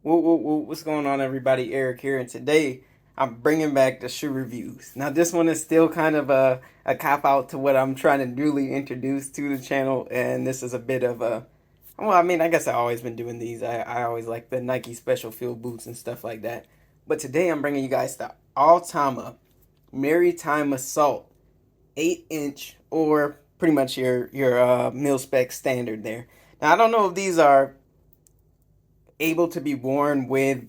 What's going on, everybody? Eric here, and today I'm bringing back the shoe reviews. Now, this one is still kind of a cop out to what I'm trying to newly introduce to the channel, and this is a bit of a well, I mean, I guess I've always been doing these. I always like the Nike special field boots and stuff like that. But today I'm bringing you guys the Altama Maritime Assault 8-inch, or pretty much your mil spec standard there. Now, I don't know if these are able to be worn with,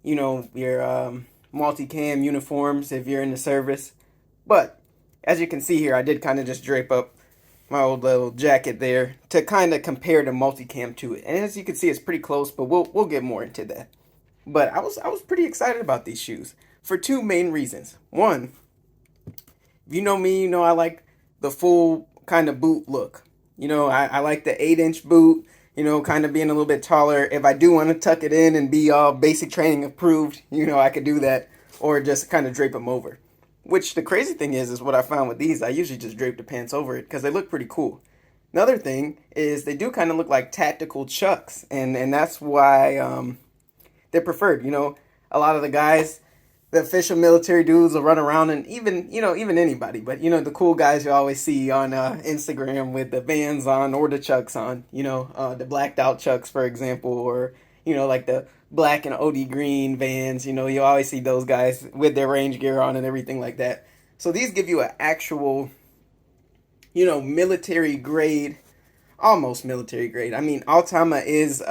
your multicam uniforms if you're in the service. But as you can see here, I did kind of just drape up my old little jacket there to kind of compare the multicam to it. And as you can see, it's pretty close, but we'll get more into that. But I was pretty excited about these shoes for two main reasons. One, if you know me, you know I like the full kind of boot look. I like the 8-inch boot, kind of being a little bit taller. If I do want to tuck it in and be all basic training approved, I could do that, or just kind of drape them over. Which the crazy thing is what I found with these, I usually just drape the pants over it because they look pretty cool. Another thing is they do kind of look like tactical chucks, and that's why they're preferred. A lot of the guys, the official military dudes will run around, and even anybody, but the cool guys you always see on Instagram with the Vans on or the Chucks on, the blacked out Chucks, for example, or like the black and OD green Vans. You always see those guys with their range gear on and everything like that. So these give you an actual military grade, almost military grade. I mean, Altama is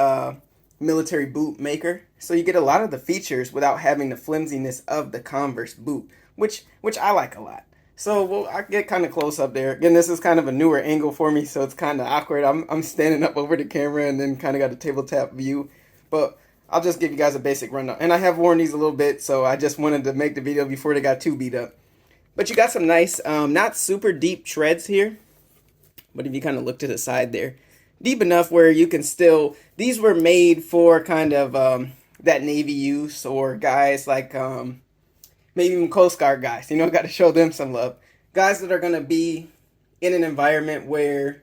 military boot maker, so you get a lot of the features without having the flimsiness of the Converse boot, which I like a lot. So I get kind of close up there. Again, this is kind of a newer angle for me, so it's kind of awkward. I'm standing up over the camera and then kind of got a tabletop view, but I'll just give you guys a basic rundown. And I have worn these a little bit, so I just wanted to make the video before they got too beat up. But you got some nice, not super deep treads here, but if you kind of look to the side there, deep enough where you can still, these were made for kind of that Navy use, or guys like maybe even Coast Guard guys, got to show them some love. Guys that are going to be in an environment where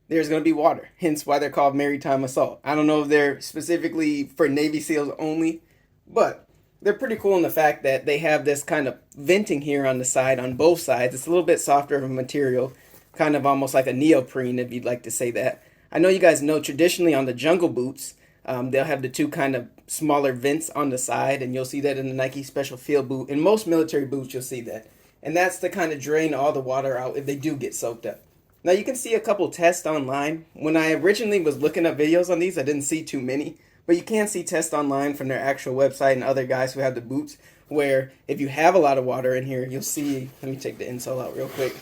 there's going to be water, hence why they're called maritime assault. I don't know if they're specifically for Navy SEALs only, but they're pretty cool in the fact that they have this kind of venting here on the side, on both sides. It's a little bit softer of a material, kind of almost like a neoprene, if you'd like to say that. I know you guys know traditionally on the jungle boots, they'll have the two kind of smaller vents on the side, and you'll see that in the Nike Special Field boot. In most military boots, you'll see that. And that's to kind of drain all the water out if they do get soaked up. Now, you can see a couple tests online. When I originally was looking up videos on these, I didn't see too many. But you can see tests online from their actual website and other guys who have the boots, where if you have a lot of water in here, you'll see, let me take the insole out real quick.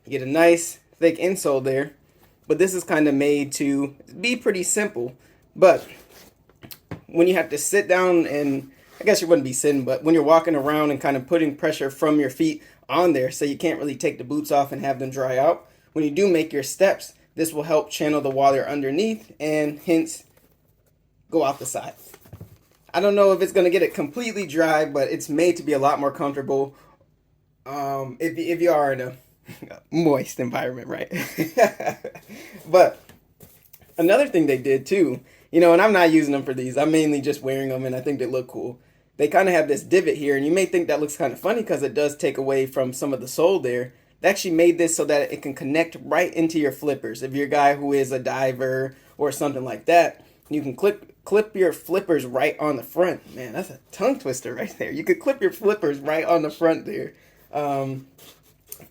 You get a nice thick insole there. But this is kind of made to be pretty simple. But when you have to sit down, and I guess you wouldn't be sitting, but when you're walking around and kind of putting pressure from your feet on there, so you can't really take the boots off and have them dry out, when you do make your steps, this will help channel the water underneath and hence go out the side. I don't know if it's going to get it completely dry, but it's made to be a lot more comfortable if you are in a moist environment, right? But another thing they did too, and I'm not using them for these, I'm mainly just wearing them, and I think they look cool. They kind of have this divot here, and you may think that looks kind of funny because it does take away from some of the sole there. They actually made this so that it can connect right into your flippers. If you're a guy who is a diver or something like that, you can clip your flippers right on the front. Man, that's a tongue twister right there. You could clip your flippers right on the front there.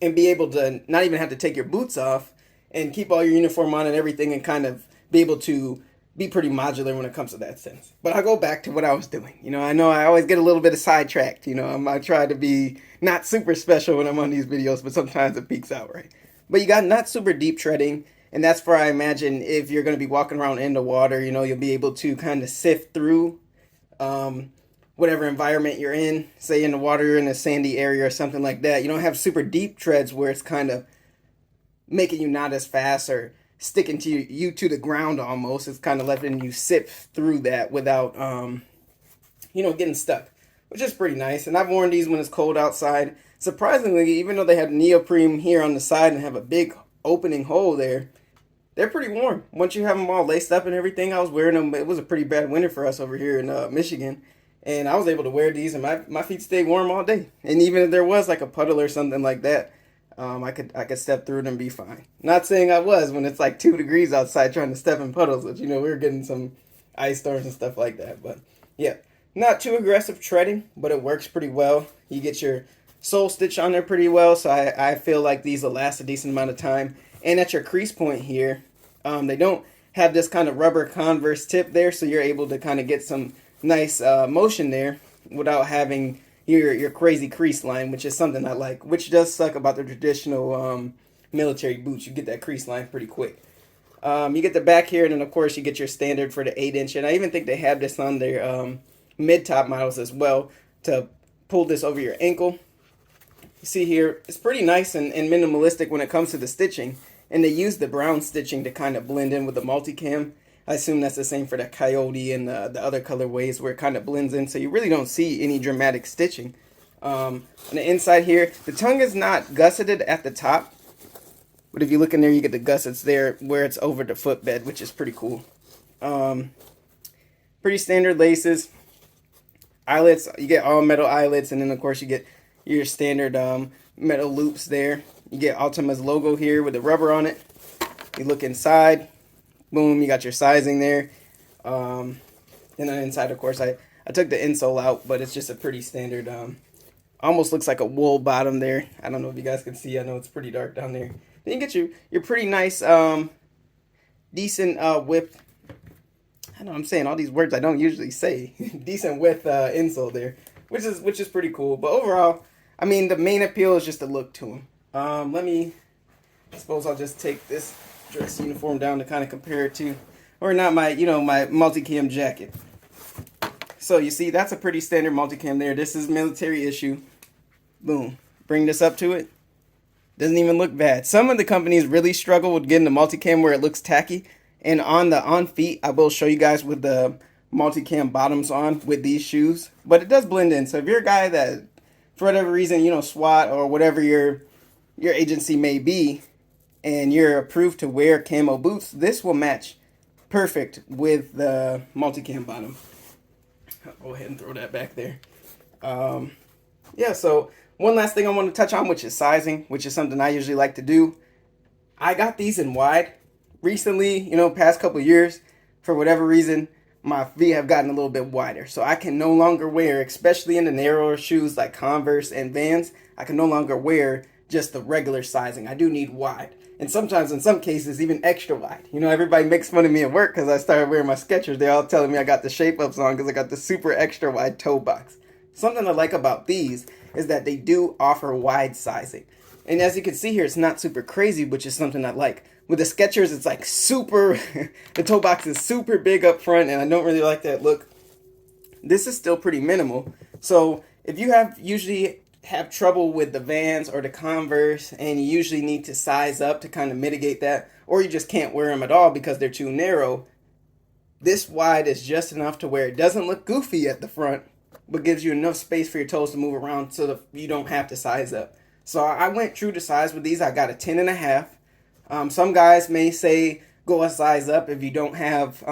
And be able to not even have to take your boots off and keep all your uniform on and everything, and kind of be able to be pretty modular when it comes to that sense. But I'll go back to what I was doing. I know I always get a little bit of sidetracked. I try to be not super special when I'm on these videos, but sometimes it peaks out, right? But you got not super deep treading, and that's where I imagine if you're going to be walking around in the water, you'll be able to kind of sift through whatever environment you're in. Say in the water, you're in a sandy area or something like that. You don't have super deep treads where it's kind of making you not as fast or sticking to you to the ground almost. It's kind of letting you sift through that without, getting stuck, which is pretty nice. And I've worn these when it's cold outside. Surprisingly, even though they have neoprene here on the side and have a big opening hole there, they're pretty warm. Once you have them all laced up and everything, I was wearing them. It was a pretty bad winter for us over here in Michigan. And I was able to wear these and my feet stayed warm all day. And even if there was like a puddle or something like that, I could step through it and be fine. Not saying I was when it's like 2 degrees outside trying to step in puddles, but we were getting some ice storms and stuff like that. But yeah, not too aggressive treading, but it works pretty well. You get your sole stitch on there pretty well, so I feel like these will last a decent amount of time. And at your crease point here, they don't have this kind of rubber Converse tip there, so you're able to kind of get some nice motion there without having your crazy crease line, which is something I like, which does suck about the traditional military boots. You get that crease line pretty quick. You get the back here, and then of course you get your standard for the 8-inch, and I even think they have this on their mid-top models as well to pull this over your ankle. You see here, it's pretty nice and minimalistic when it comes to the stitching, and they use the brown stitching to kind of blend in with the multicam. I assume that's the same for the Coyote and the other colorways where it kind of blends in, so you really don't see any dramatic stitching. On the inside here, the tongue is not gusseted at the top, but if you look in there, you get the gussets there where it's over the footbed, which is pretty cool. Pretty standard laces. Eyelets, you get all metal eyelets, and then of course you get your standard metal loops there. You get Altama's logo here with the rubber on it. You look inside, boom, you got your sizing there. And then inside, of course, I took the insole out, but it's just a pretty standard, almost looks like a wool bottom there. I don't know if you guys can see, I know it's pretty dark down there. Then you get your pretty nice, decent width. I know I'm saying all these words I don't usually say. Decent width insole there, which is pretty cool. But overall, I mean, the main appeal is just the look to them. I suppose I'll just take this dress uniform down to kind of compare it to, or not my, my multicam jacket. So you see, that's a pretty standard multicam there. This is military issue. Boom. Bring this up to it. Doesn't even look bad. Some of the companies really struggle with getting the multicam where it looks tacky. And on feet, I will show you guys with the multicam bottoms on with these shoes. But it does blend in. So if you're a guy that, for whatever reason, SWAT or whatever your agency may be, and you're approved to wear camo boots, this will match perfect with the multicam bottom. I'll go ahead and throw that back there. Yeah, so one last thing I want to touch on, which is sizing, which is something I usually like to do. I got these in wide recently, past couple years. For whatever reason, my feet have gotten a little bit wider. So I can no longer wear, especially in the narrower shoes like Converse and Vans, I can no longer wear just the regular sizing. I do need wide. And sometimes, in some cases, even extra wide. Everybody makes fun of me at work because I started wearing my Skechers. They're all telling me I got the shape-ups on because I got the super extra wide toe box. Something I like about these is that they do offer wide sizing. And as you can see here, it's not super crazy, which is something I like. With the Skechers, it's like super, the toe box is super big up front, and I don't really like that look. This is still pretty minimal. So if you usually have trouble with the Vans or the Converse, and you usually need to size up to kind of mitigate that, or you just can't wear them at all because they're too narrow, this wide is just enough to where it doesn't look goofy at the front, but gives you enough space for your toes to move around so that you don't have to size up. So I went true to size with these. I got a 10.5. Some guys may say go a size up if you don't have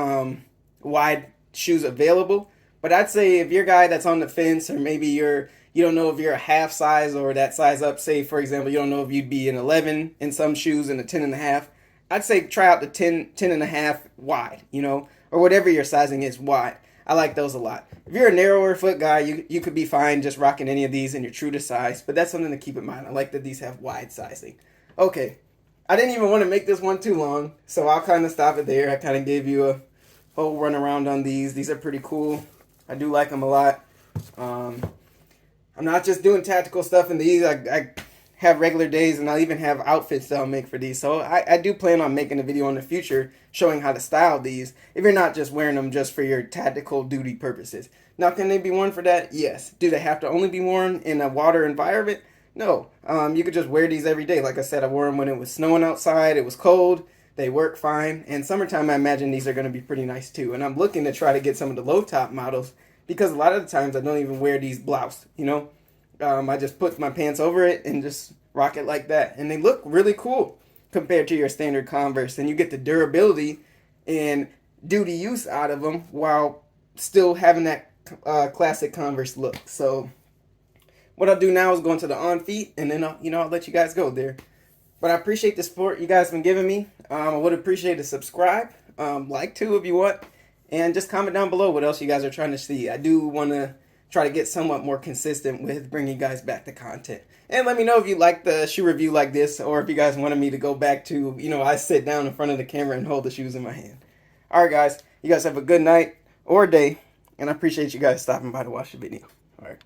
wide shoes available, but I'd say if you're a guy that's on the fence, or maybe you don't know if you're a half size or that size up, say for example, you don't know if you'd be an 11 in some shoes and a 10.5, I'd say try out the 10.5 wide, or whatever your sizing is wide. I like those a lot. If you're a narrower foot guy, you could be fine just rocking any of these and you're true to size, but that's something to keep in mind. I like that these have wide sizing. Okay, I didn't even want to make this one too long, so I'll kind of stop it there. I kind of gave you a whole run around on these. These are pretty cool. I do like them a lot. I'm not just doing tactical stuff in these. I have regular days, and I'll even have outfits that I'll make for these. So I do plan on making a video in the future showing how to style these if you're not just wearing them just for your tactical duty purposes. Now, can they be worn for that? Yes. Do they have to only be worn in a water environment? No. You could just wear these every day. Like I said, I wore them when it was snowing outside. It was cold. They work fine. And summertime, I imagine these are going to be pretty nice too. And I'm looking to try to get some of the low top models because a lot of the times I don't even wear these bloused, I just put my pants over it and just rock it like that. And they look really cool. compared to your standard Converse, and you get the durability and duty use out of them while still having that classic Converse look. So what I'll do now is go into the on feet, and then I'll let you guys go there. But I appreciate the support you guys have been giving me. I would appreciate a subscribe, like too if you want, and just comment down below what else you guys are trying to see. I do want to try to get somewhat more consistent with bringing you guys back to content. And let me know if you like the shoe review like this, or if you guys wanted me to go back to, I sit down in front of the camera and hold the shoes in my hand. Alright guys, you guys have a good night or day, and I appreciate you guys stopping by to watch the video. Alright.